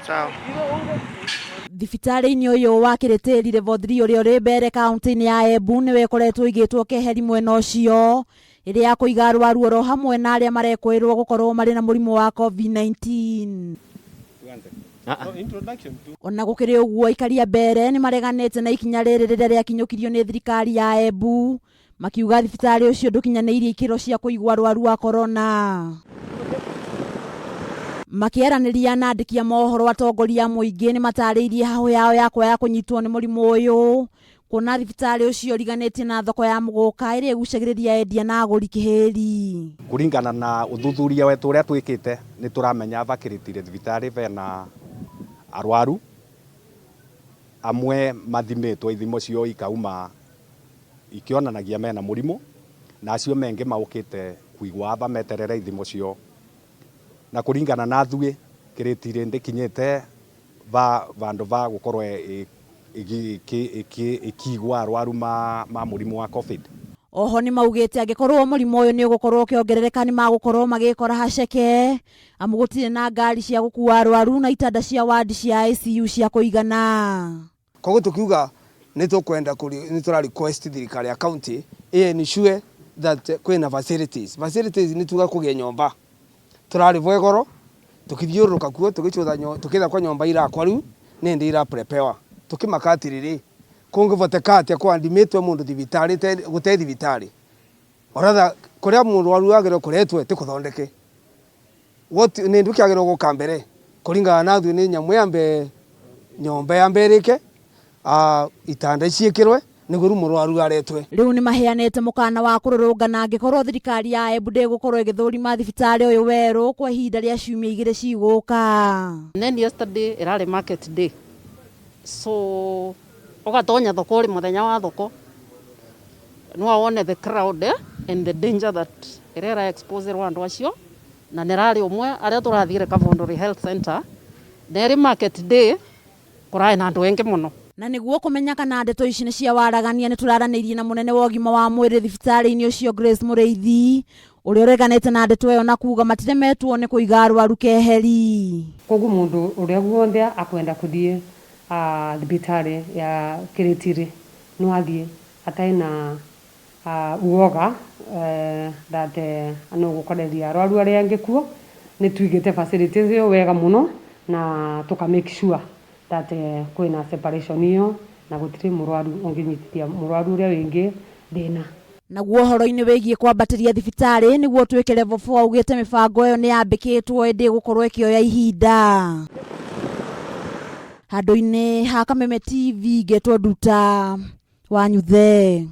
Sawa. Thibitari-ini ucio wa Kiritiri Level 3 uria uri Mbeere kaunti-ini ya Embu ni wekoretwo igitwo keheri mwena ucio iria kuiga aruaru oro hamwe na aria marekwirwo gukorwo mari na murimu wa COVID-19. Ona Gukiri uguo Aikari a Mbeere nimareganite na ikinya riri riria riakinyukirio ni thirikari ya Embu makiuga thibitari ucio ndukiinyaniire ikiro cia kuigwa aruaru a corona. Makieraniria na andiki a mohoro atongoria muingi ni matariirie hahu yao yakwa ya kunyitwo ni murimu uyu kuna thibitari ucio riganite na thoko ya muguka iri gucagiriria endia na aguri keheri. Kuringana na uthuthuria wetu uria twikite ni turamenya vakiritire thibitari vena aruaru amwe mathimitwo ithimo cio ikauma ikionanagia mena murimu na acio mengi maukite kuigwa ava meterere ithimo cio na kuringana na thui Kiritiri ndikinyite vandu va gukorwo ikigwa aruaru ma murimu wa COVID. Oho ni maugite angikorwo murimu uyu ni ugukorwo ukiongerereka ni magukorwo magikora haceke amu gutire na ngari cia gukua aruaru na itanda cia ward cia ICU cia kuigana. Koguo tukiuga ni tukwenda ni tura request thirikari ya county ensure that kwina facilities ni tuga kugia nyomba turari vwegoro tukithiuruka kuo tukitha kwa nyomba irakwa riu ni ndi ira preparewa tukimakatiriri kungivotekate kwa ndimitwe mundu thibitari gute thibitari oratha kuria mundu waru agero kuretwe tikuthondeke ni nduki agero guka mbere kuringana na thui ni nyamu yambe nyomba ya mbereke itanda ciikirwe niguo rumu waru aretwe. Riu nimaheanite mukaana wa kururungana angikorwo thirikari ya Embu gukorwo igithurima thibitari uyu weru kwa ihinda ria ciumia igiri ciguka. Then yesterday irari market day, so ugatonya thoko ri muthenya wa thoko no wone the crowd and the danger that irera expose rwandu acio na nerari umwe aria turathire Kavondori Health Center neri market day kurai na andu wengi muno. Na niguo kumenya kana ndeto ici ni cia waragania ni turaranirie na munene wa ugima wa mwiri thibitari-ini ucio Grace Mureithi uria ureganite na ndeto iyo na kuga matiremetwo ni kuiga aruaru keheri. Koguo mundu uria guothe akwenda kuthie thibitari ya Kiritiri no athie ataina uoga that no gukoreria aruaru aria angikuo ni tuigite facilities yo wega muno na tuka make sure that kwina separation iyo na gutire murwaru onginyitithia murwaru uria wingi thina. Naguo horo-ini wigie kwambatiria thibitari niguo twike level 4 augite mibango iyo ni yambikitwo indi gukorwo ikioya ihinda. Handu-ini ha Kameme TV getwo Nduta wa Nyuthe.